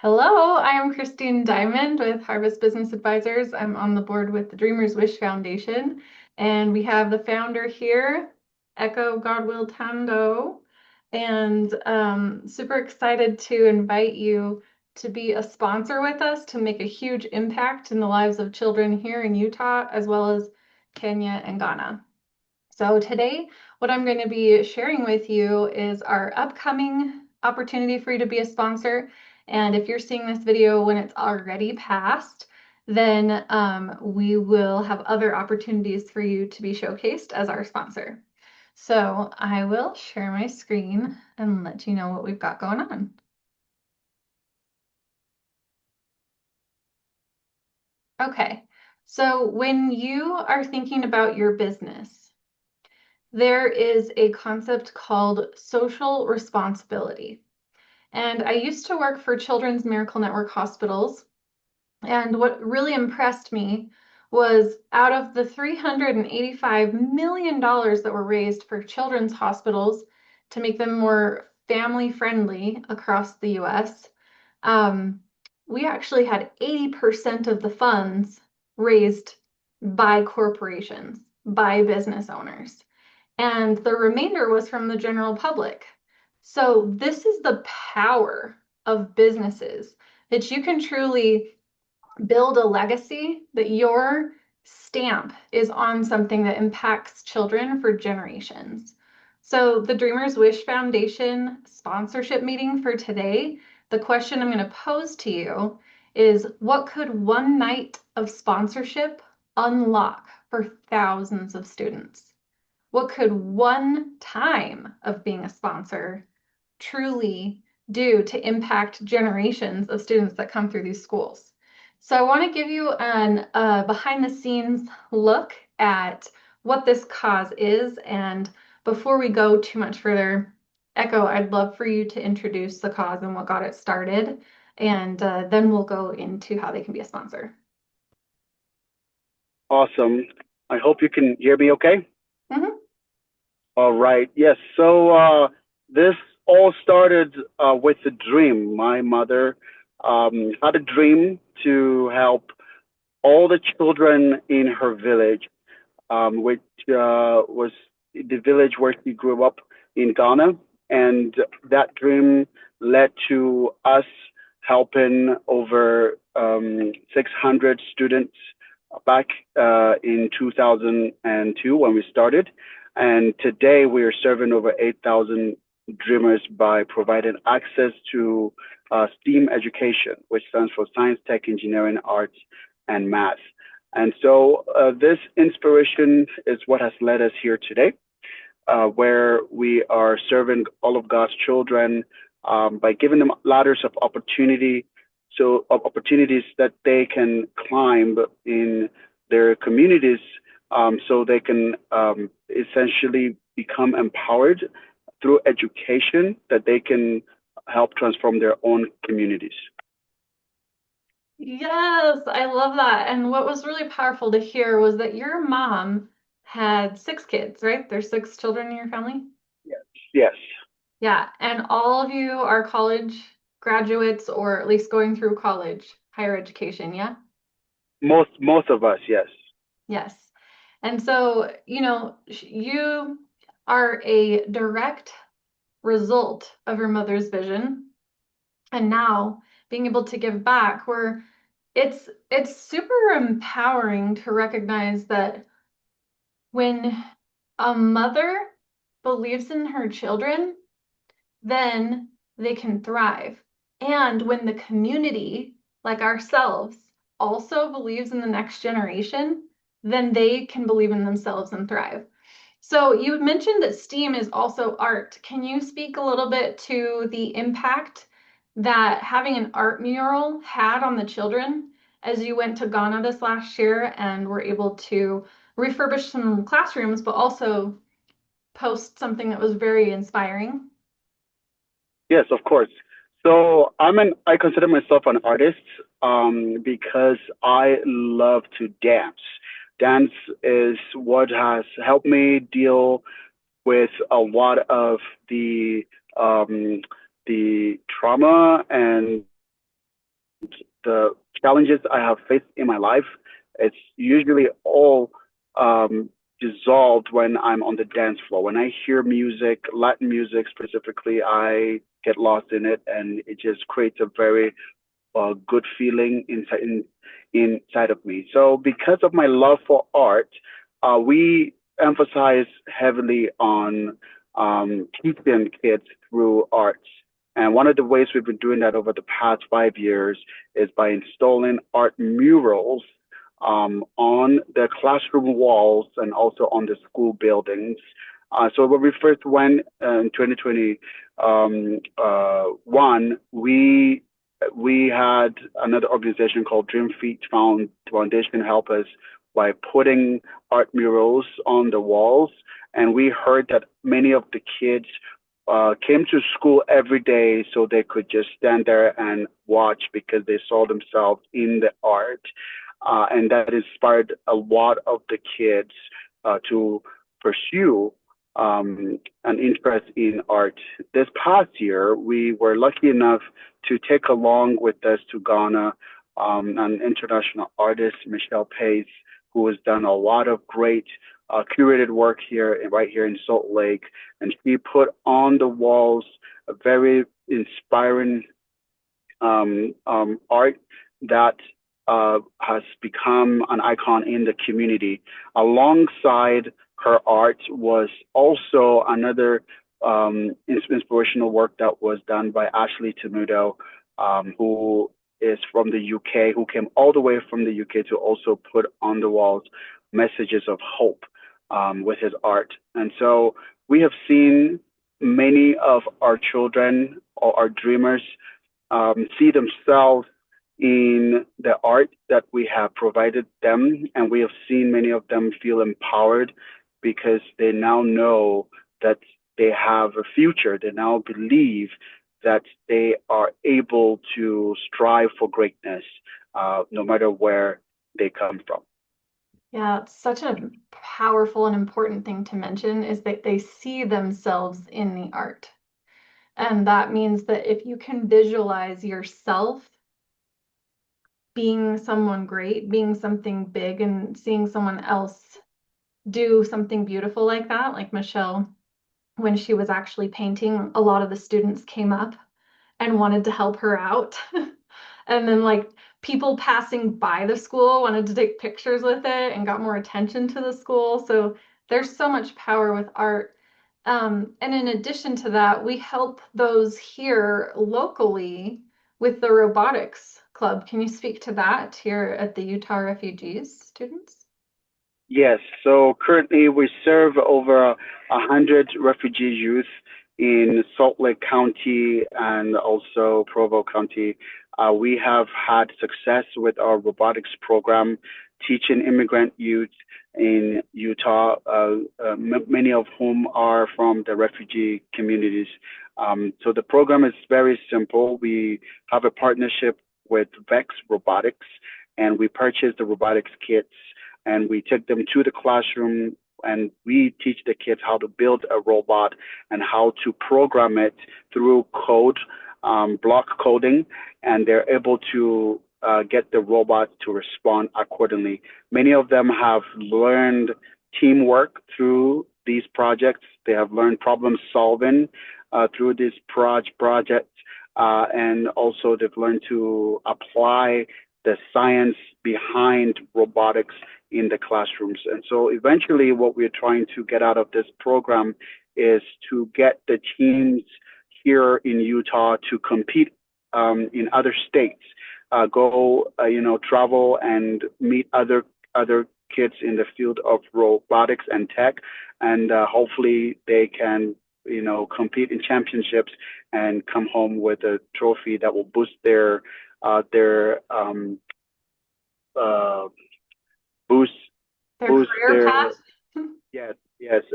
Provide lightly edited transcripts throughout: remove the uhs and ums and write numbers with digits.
Hello, I am Christine Diamond with Harvest Business Advisors. I'm on the board with the Dreamers Wish Foundation, and we have the founder here, Echo Godwill Tando, and super excited to invite you to be a sponsor with us to make a huge impact in the lives of children here in Utah, as well as Kenya and Ghana. So today, what I'm going to be sharing with you is our upcoming opportunity for you to be a sponsor. And if you're seeing this video when it's already passed, then we will have other opportunities for you to be showcased as our sponsor. So I will share my screen and let you know what we've got going on. Okay, so when you are thinking about your business, there is a concept called social responsibility. And I used to work for Children's Miracle Network hospitals. And what really impressed me was out of the $385 million that were raised for children's hospitals to make them more family friendly across the US, um, we actually had 80% of the funds raised by corporations, by business owners, and the remainder was from the general public. So this is the power of businesses, that you can truly build a legacy, that your stamp is on something that impacts children for generations. So the Dreamers Wish Foundation sponsorship meeting for today, the question I'm going to pose to you is, what could one night of sponsorship unlock for thousands of students? What could one time of being a sponsor truly do to impact generations of students that come through these schools? So I want to give you an behind the scenes look at what this cause is. And before we go too much further, Echo, I'd love for you to introduce the cause and what got it started. And then we'll go into how they can be a sponsor. Awesome. I hope you can hear me okay. Mhm. All right. Yes. So this all started with a dream. My mother had a dream to help all the children in her village, which was the village where she grew up in Ghana. And that dream led to us helping over 600 students back in 2002 when we started. And today we are serving over 8,000 dreamers by providing access to STEAM education, which stands for science, tech, engineering, arts, and math. And so this inspiration is what has led us here today, where we are serving all of God's children by giving them ladders of opportunity, so of opportunities that they can climb in their communities, so they can essentially become empowered through education, that they can help transform their own communities. Yes, I love that. And what was really powerful to hear was that your mom had six kids, right? There's six children in your family? Yes. Yes. Yeah, and all of you are college graduates or at least going through college, higher education, yeah? Most of us, yes. Yes. And so, you are a direct result of your mother's vision. And now being able to give back, where it's super empowering to recognize that when a mother believes in her children, then they can thrive. And when the community, like ourselves, also believes in the next generation, then they can believe in themselves and thrive. So you mentioned that STEAM is also art. Can you speak a little bit to the impact that having an art mural had on the children as you went to Ghana this last year and were able to refurbish some classrooms, but also post something that was very inspiring? Yes, of course. So I consider myself an artist because I love to dance. Dance is what has helped me deal with a lot of um, the trauma and the challenges I have faced in my life, it's usually all um, dissolved when I'm on the dance floor. When I hear music, Latin music specifically, I get lost in it, and it just creates a very good feeling inside of me. So because of my love for art, we emphasize heavily on teaching kids through arts. And one of the ways we've been doing that over the past 5 years is by installing art murals on the classroom walls and also on the school buildings. So when we first went in 2021, we had another organization called Dream Feet Foundation help us by putting art murals on the walls. And we heard that many of the kids came to school every day so they could just stand there and watch because they saw themselves in the art. And that inspired a lot of the kids to pursue an interest in art. This past year, we were lucky enough to take along with us to Ghana an international artist, Michelle Pace, who has done a lot of great curated work here, right here in Salt Lake. And she put on the walls a very inspiring art that has become an icon in the community. Alongside her art was also another inspirational work that was done by Ashley Temudo, who is from the UK, who came all the way from the UK to also put on the walls messages of hope with his art. And so we have seen many of our children or our dreamers see themselves in the art that we have provided them. And we have seen many of them feel empowered because they now know that they have a future. They now believe that they are able to strive for greatness, no matter where they come from. Yeah, it's such a powerful and important thing to mention is that they see themselves in the art. And that means that if you can visualize yourself being someone great, being something big, and seeing someone else do something beautiful like that, like Michelle, when she was actually painting, a lot of the students came up and wanted to help her out. And then like people passing by the school wanted to take pictures with it and got more attention to the school. So there's so much power with art. And in addition to that, we help those here locally with the robotics club. Can you speak to that here at the Utah Refugees students? Yes, so currently we serve over 100 refugee youth in Salt Lake County and also Provo County. We have had success with our robotics program, teaching immigrant youth in Utah, many of whom are from the refugee communities. So the program is very simple. We have a partnership with Vex Robotics, and we purchase the robotics kits and we take them to the classroom and we teach the kids how to build a robot and how to program it through code, block coding, and they're able to get the robot to respond accordingly. Many of them have learned teamwork through these projects. They have learned problem solving through these projects, and also they've learned to apply the science behind robotics in the classrooms. And so eventually what we're trying to get out of this program is to get the teams here in Utah to compete in other states, travel and meet other kids in the field of robotics and tech, and hopefully they can compete in championships and come home with a trophy that will boost their uh, boost Their boost career their path? yes,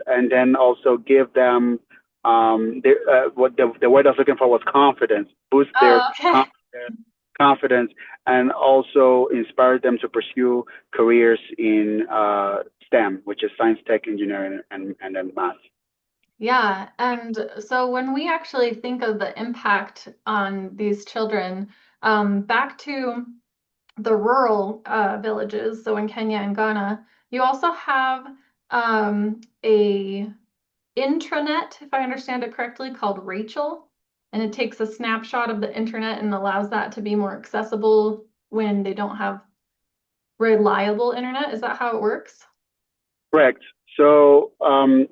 and then also give them what the word I was looking for was confidence, boost Oh, okay. their confidence, and also inspire them to pursue careers in STEM, which is science, tech, engineering, and then math. Yeah, and so when we actually think of the impact on these children, back to the rural villages, so in Kenya and Ghana, you also have a intranet, if I understand it correctly, called Rachel. And it takes a snapshot of the internet and allows that to be more accessible when they don't have reliable internet. Is that how it works? Correct. So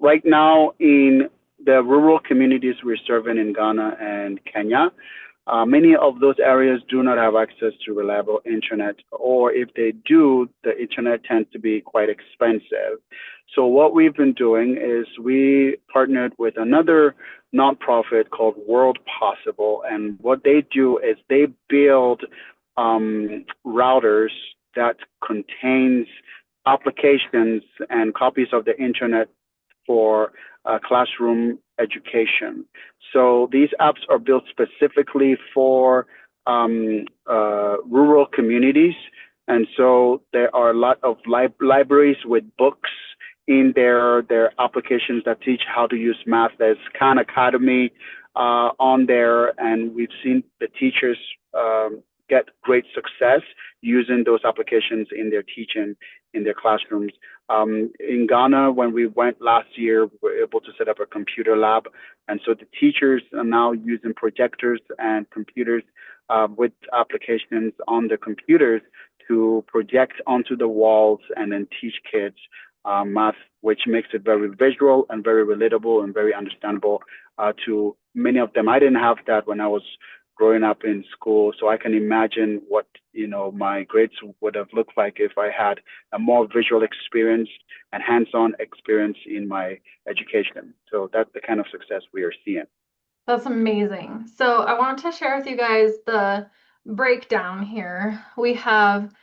right now in the rural communities we're serving in Ghana and Kenya, many of those areas do not have access to reliable internet, or if they do, the internet tends to be quite expensive. So what we've been doing is we partnered with another nonprofit called World Possible, and what they do is they build routers that contains applications and copies of the internet for classroom education. So these apps are built specifically for rural communities. And so there are a lot of libraries with books in their applications that teach how to use math. There's Khan Academy on there, and we've seen the teachers get great success using those applications in their teaching in their classrooms. In Ghana, when we went last year, we were able to set up a computer lab. And so the teachers are now using projectors and computers with applications on the computers to project onto the walls and then teach kids math, which makes it very visual and very relatable and very understandable to many of them. I didn't have that when I was growing up in school, so I can imagine what my grades would have looked like if I had a more visual experience and hands-on experience in my education. So that's the kind of success we are seeing. That's amazing. So I want to share with you guys the breakdown here. We have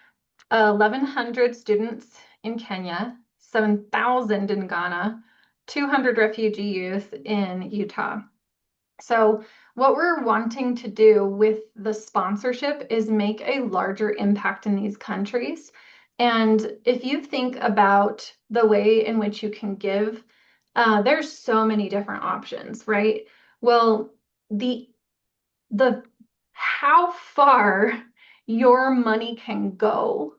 1,100 students in Kenya, 7,000 in Ghana, 200 refugee youth in Utah. So what we're wanting to do with the sponsorship is make a larger impact in these countries. And if you think about the way in which you can give, there's so many different options, right? Well, the the how far your money can go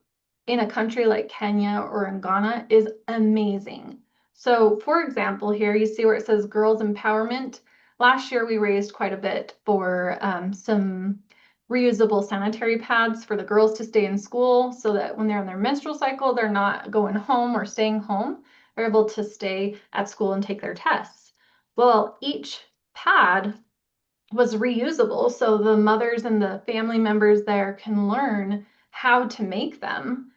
in a country like Kenya or in Ghana is amazing. So, for example, here you see where it says girls empowerment. Last year, we raised quite a bit for some reusable sanitary pads for the girls to stay in school so that when they're in their menstrual cycle, they're not going home or staying home. They're able to stay at school and take their tests. Well, each pad was reusable, so the mothers and the family members there can learn how to make them.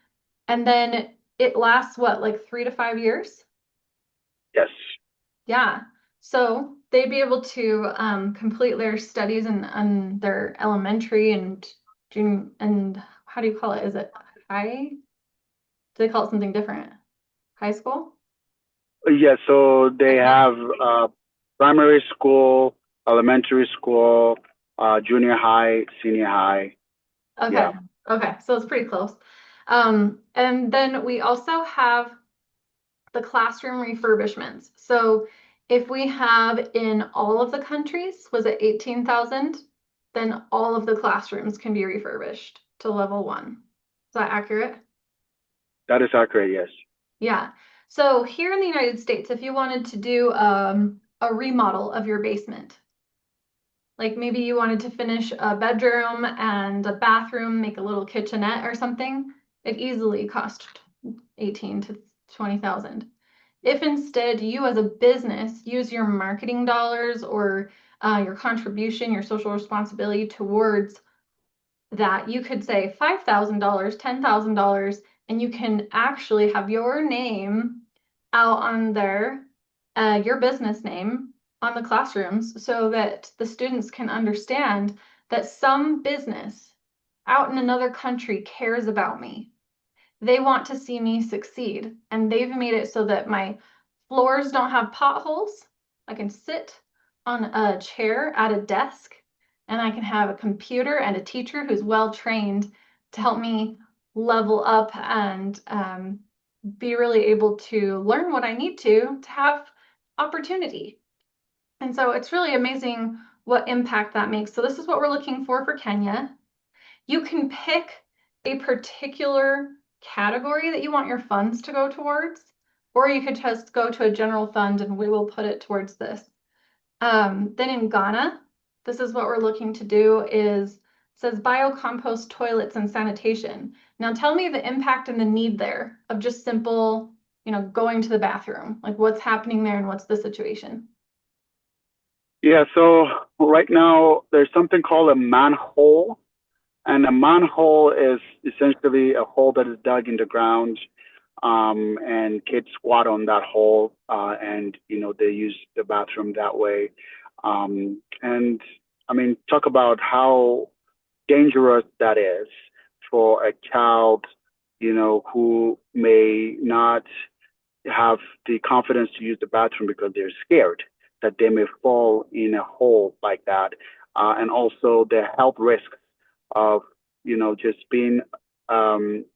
And then it lasts what, like 3 to 5 years? Yes, Yeah. So they'd be able to complete their studies in their elementary and junior, and how do you call it? Is it high? Do they call it something different? High school? yes. So they Okay. have primary school, elementary school, junior high, senior high. Okay. Yeah. Okay. So it's pretty close. And then we also have the classroom refurbishments. So if we have in all of the countries, was it 18,000? Then all of the classrooms can be refurbished to level one. Is that accurate? That is accurate. Yes. Yeah. So here in the United States, if you wanted to do a remodel of your basement, like maybe you wanted to finish a bedroom and a bathroom, make a little kitchenette or something, it easily cost 18 to 20,000. If instead you as a business use your marketing dollars or your contribution, your social responsibility towards that, you could say $5,000, $10,000, and you can actually have your name out on there, your business name on the classrooms so that the students can understand that some business out in another country cares about me. They want to see me succeed, and they've made it so that my floors don't have potholes. I can sit on a chair at a desk, and I can have a computer and a teacher who's well trained to help me level up and be really able to learn what I need to have opportunity. And so it's really amazing what impact that makes. So this is what we're looking for Kenya. You can pick a particular category that you want your funds to go towards, or you could just go to a general fund and we will put it towards this. Then in Ghana, this is what we're looking to do is, it says biocompost toilets and sanitation. Now tell me the impact and the need there of just simple, going to the bathroom. Like what's happening there and what's the situation? Yeah, so right now there's something called a manhole, and a manhole is essentially a hole that is dug in the ground, and kids squat on that hole, and they use the bathroom that way. And I mean, talk about how dangerous that is for a child, who may not have the confidence to use the bathroom because they're scared that they may fall in a hole like that, and also the health risks of just being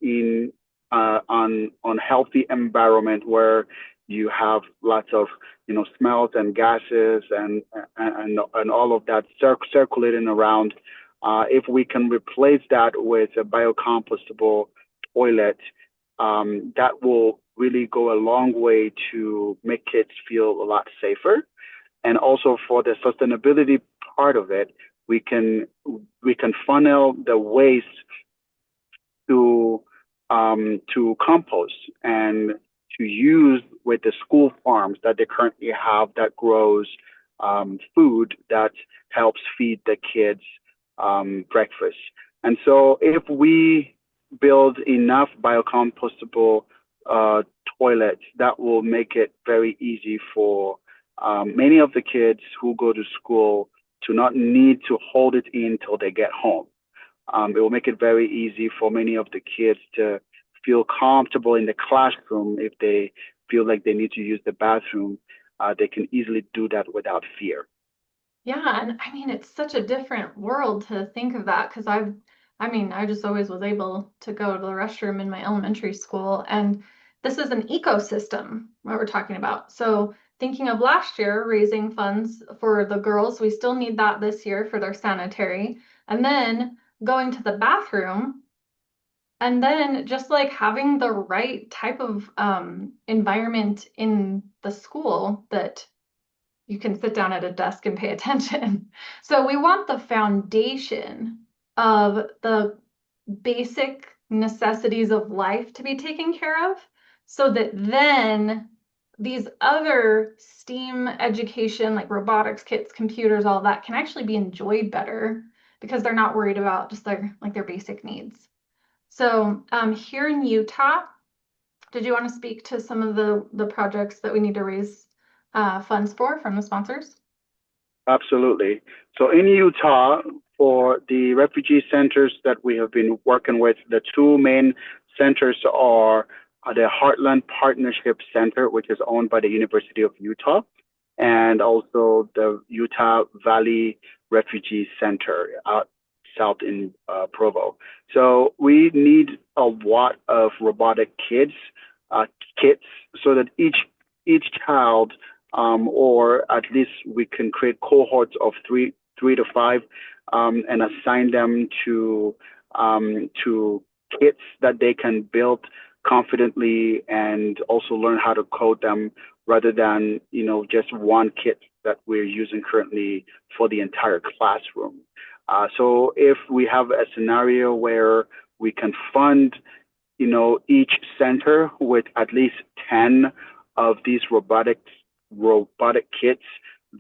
in unhealthy environment where you have lots of smells and gases and all of that circulating around. If we can replace that with a biocompostable toilet, that will really go a long way to make kids feel a lot safer. And also for the sustainability part of it, we can funnel the waste to compost and to use with the school farms that they currently have that grows food that helps feed the kids breakfast. And so if we build enough biocompostable toilets, that will make it very easy for many of the kids who go to school to not need to hold it in till they get home. It will make it very easy for many of the kids to feel comfortable in the classroom. If they feel like they need to use the bathroom, they can easily do that without fear. Yeah, and I mean, it's such a different world to think of that because I just always was able to go to the restroom in my elementary school, and this is an ecosystem what we're talking about. So, thinking of last year, raising funds for the girls, we still need that this year for their sanitary, and then going to the bathroom, and then just like having the right type of environment in the school that you can sit down at a desk and pay attention. So we want the foundation of the basic necessities of life to be taken care of so that then these other STEAM education, like robotics kits, computers, all that can actually be enjoyed better because they're not worried about just their basic needs. So here in Utah, did you want to speak to some of the projects that we need to raise funds for from the sponsors? Absolutely. So in Utah, for the refugee centers that we have been working with, the two main centers are the Heartland Partnership Center, which is owned by the University of Utah, and also the Utah Valley Refugee Center out south in Provo. So we need a lot of robotic kits, so that each child, or at least we can create cohorts of three to five, and assign them to kits that they can build confidently and also learn how to code them rather than just one kit that we're using currently for the entire classroom. So if we have a scenario where we can fund each center with at least 10 of these robotic kits,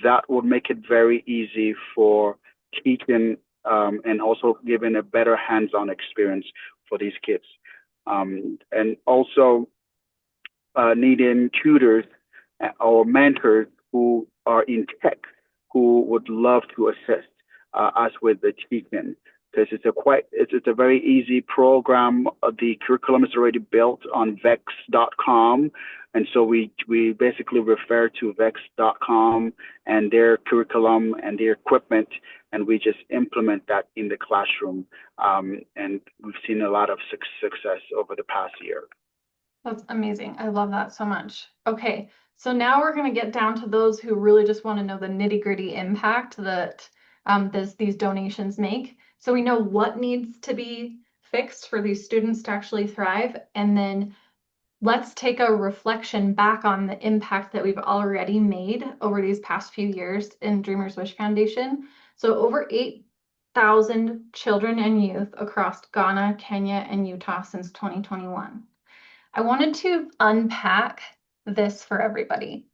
that would make it very easy for teaching, and also giving a better hands-on experience for these kids. And also needing tutors or mentors who are in tech who would love to assist us with the teaching, because it's a very easy program. The curriculum is already built on vex.com, and so we basically refer to vex.com and their curriculum and their equipment, and we just implement that in the classroom. And we've seen a lot of success over the past year. That's amazing. I love that so much. Okay, so now we're going to get down to those who really just want to know the nitty-gritty impact that these donations make. So we know what needs to be fixed for these students to actually thrive, and then let's take a reflection back on the impact that we've already made over these past few years in Dreamers Wish Foundation. So over 8,000 children and youth across Ghana, Kenya, and Utah since 2021. I wanted to unpack this for everybody.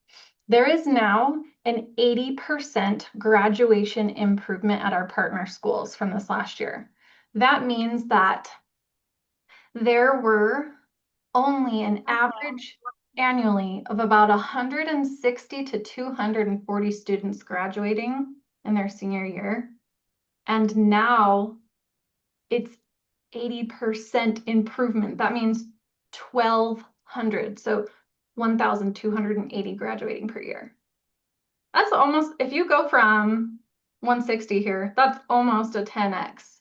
There is now an 80% graduation improvement at our partner schools from this last year. That means that there were only an average annually of about 160 to 240 students graduating in their senior year. And now it's 80% improvement. That means 1,200. So 1,280 graduating per year. That's almost, if you go from 160 here, that's almost a 10x.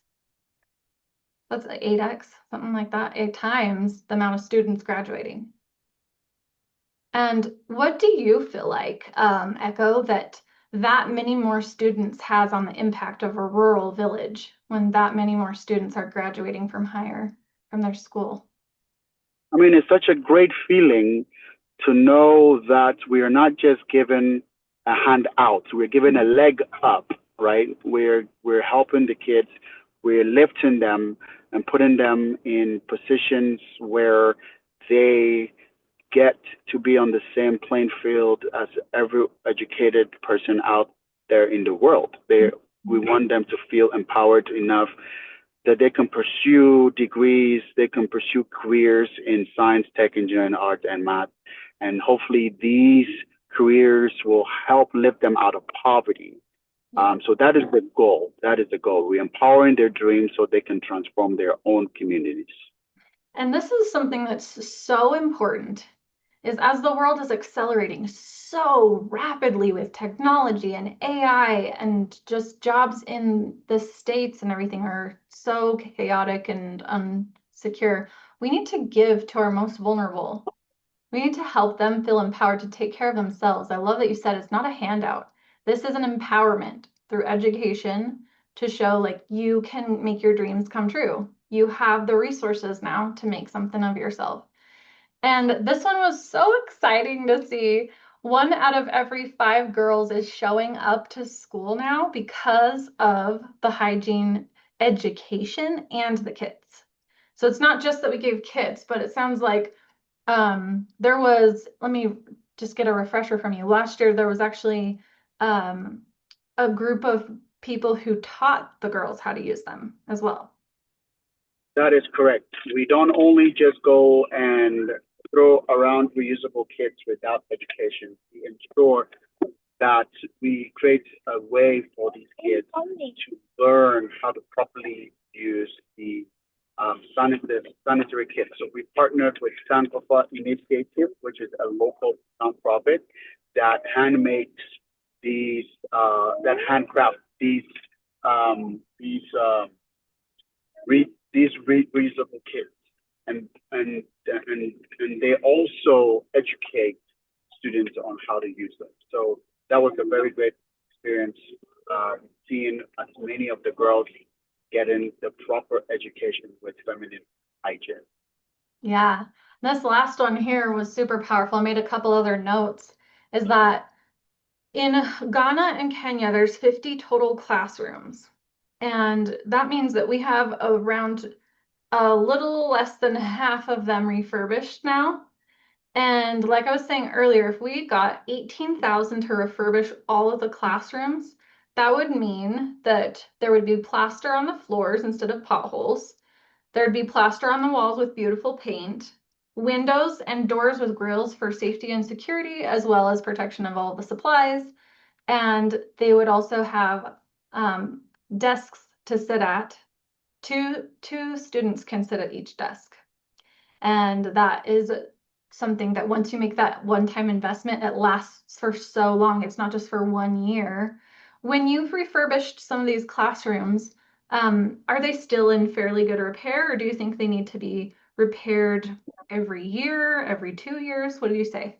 That's 8x, something like that, 8 times the amount of students graduating. And what do you feel like, Echo, that many more students has on the impact of a rural village when that many more students are graduating from their school? I mean, it's such a great feeling to know that we are not just given a hand out, we're given a leg up, right? We're helping the kids, we're lifting them and putting them in positions where they get to be on the same playing field as every educated person out there in the world. We want them to feel empowered enough that they can pursue degrees, they can pursue careers in science, tech, engineering, art, and math. And hopefully these careers will help lift them out of poverty. So that is the goal. That is the goal. We're empowering their dreams so they can transform their own communities. And this is something that's so important, is as the world is accelerating so rapidly with technology and AI, and just jobs in the States and everything are so chaotic and unsecure, we need to give to our most vulnerable. We need to help them feel empowered to take care of themselves. I love that you said it's not a handout. This is an empowerment through education to show like you can make your dreams come true. You have the resources now to make something of yourself. And this one was so exciting to see. 1 out of every 5 girls is showing up to school now because of the hygiene education and the kits. So it's not just that we gave kits, but it sounds like there was, let me just get a refresher from you. Last year, there was actually a group of people who taught the girls how to use them as well. That is correct. We don't only just go and throw around reusable kits without education. We ensure that we create a way for these kids to learn how to properly use the sanitary kits. So we partnered with Sankofa Initiative, which is a local nonprofit that handmakes that handcraft these reusable kits, and they also educate students on how to use them. So that was a very great experience, seeing as many of the girls getting the proper education with feminine hygiene. Yeah, this last one here was super powerful. I made a couple other notes. Is that in Ghana and Kenya, there's 50 total classrooms. And that means that we have around a little less than half of them refurbished now. And like I was saying earlier, if we got 18,000 to refurbish all of the classrooms, that would mean that there would be plaster on the floors instead of potholes. There'd be plaster on the walls with beautiful paint, windows and doors with grills for safety and security, as well as protection of all the supplies. And they would also have desks to sit at. Two students can sit at each desk. And that is something that once you make that one-time investment, it lasts for so long. It's not just for 1 year. When you've refurbished some of these classrooms, are they still in fairly good repair, or do you think they need to be repaired every year, every 2 years? What do you say?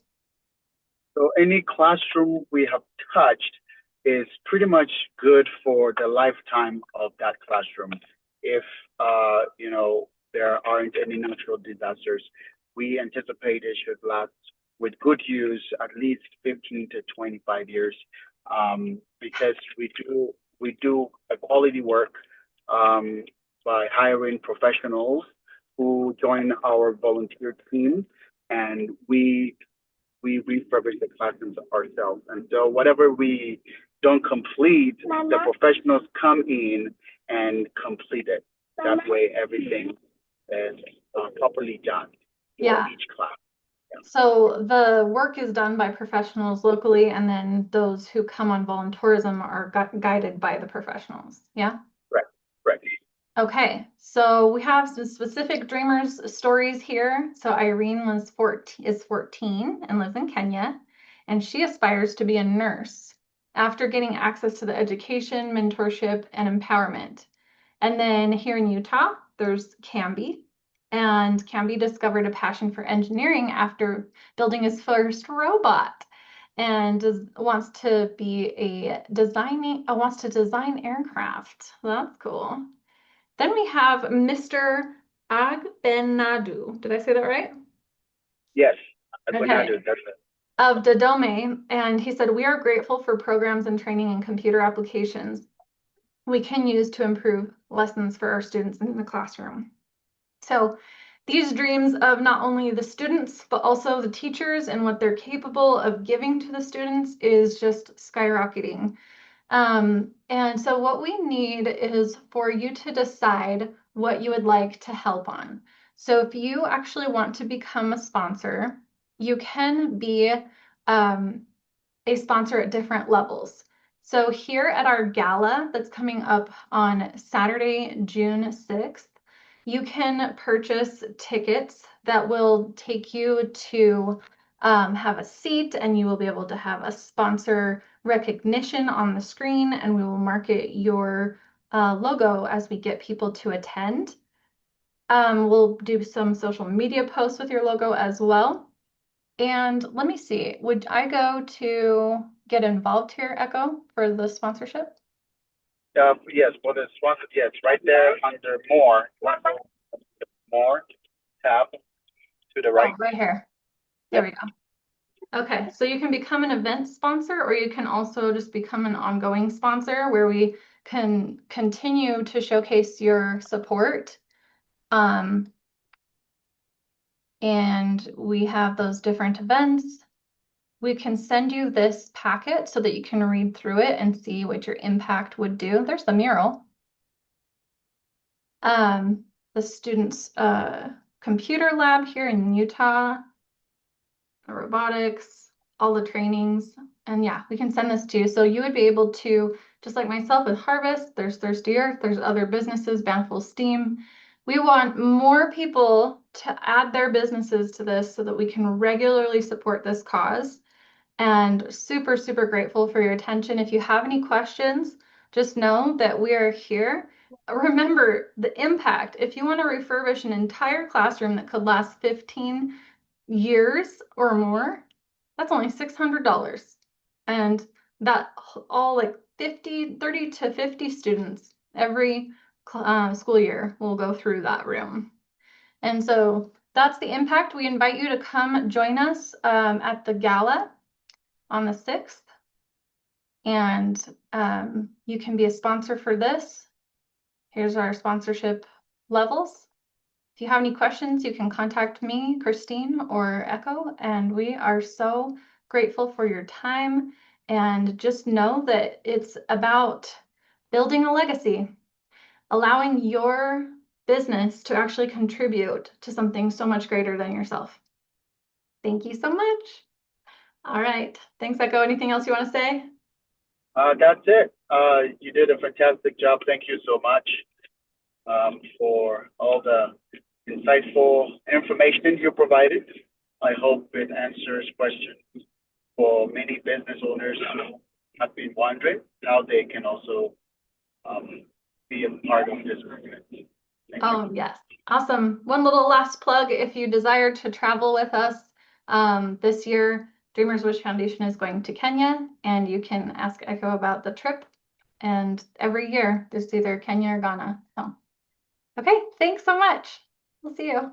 So any classroom we have touched is pretty much good for the lifetime of that classroom. if there aren't any natural disasters. We anticipate it should last with good use at least 15 to 25 years, because we do a quality work, um, by hiring professionals who join our volunteer team, and we refurbish the classrooms ourselves. And so whatever we don't complete, the professionals come in and complete it. That way, everything is properly done for Yeah. each class. So the work is done by professionals locally, and then those who come on volunteerism are guided by the professionals. Yeah. Right, right. Okay, so we have some specific dreamers stories here. So Irene is 14 and lives in Kenya, and she aspires to be a nurse after getting access to the education, mentorship, and empowerment. And then here in Utah, there's Camby, and Camby discovered a passion for engineering after building his first robot, and wants to design aircraft. That's cool. Then we have Mr. Agbenadu. Did I say that right? Yes, Okay. Aguinaldo, that's it. Of Dodome, and he said, "We are grateful for programs and training in computer applications we can use to improve lessons for our students in the classroom." So these dreams of not only the students, but also the teachers and what they're capable of giving to the students is just skyrocketing. And so what we need is for you to decide what you would like to help on. So if you actually want to become a sponsor, you can be a sponsor at different levels. So here at our gala that's coming up on Saturday, June 6th, you can purchase tickets that will take you to have a seat, and you will be able to have a sponsor recognition on the screen, and we will market your logo as we get people to attend. We'll do some social media posts with your logo as well. And let me see, would I go to get involved here, Echo, for the sponsorship? Yes, for the sponsor, yes, right there under more, more tab to the Oh, right. right here. There Yep. we go. Okay, so you can become an event sponsor, or you can also just become an ongoing sponsor where we can continue to showcase your support. Um, and we have those different events. We can send you this packet so that you can read through it and see what your impact would do. There's the mural. The students' computer lab here in Utah, the robotics, all the trainings. And yeah, we can send this to you. So you would be able to, just like myself with Harvest, there's Thirsty Earth, there's other businesses, Bountiful Steam. We want more people to add their businesses to this so that we can regularly support this cause. And super, super grateful for your attention. If you have any questions, just know that we are here. Remember the impact. If you want to refurbish an entire classroom that could last 15 years or more, that's only $600. And that all like 30 to 50 students every school year will go through that room. And so that's the impact. We invite you to come join us at the gala on the 6th, and you can be a sponsor for this. Here's our sponsorship levels. If you have any questions, you can contact me, Christine, or Echo, and we are so grateful for your time. And just know that it's about building a legacy, allowing your business to actually contribute to something so much greater than yourself. Thank you so much. All right. Thanks, Echo. Anything else you want to say? That's it. You did a fantastic job. Thank you so much, for all the insightful information you provided. I hope it answers questions for many business owners who have been wondering how they can also, um, be a part of this movement. Thank you. Oh, yes. Awesome. One little last plug. If you desire to travel with us this year, Dreamers Wish Foundation is going to Kenya, and you can ask Echo about the trip. And every year, there's either Kenya or Ghana. So Okay, thanks so much. We'll see you.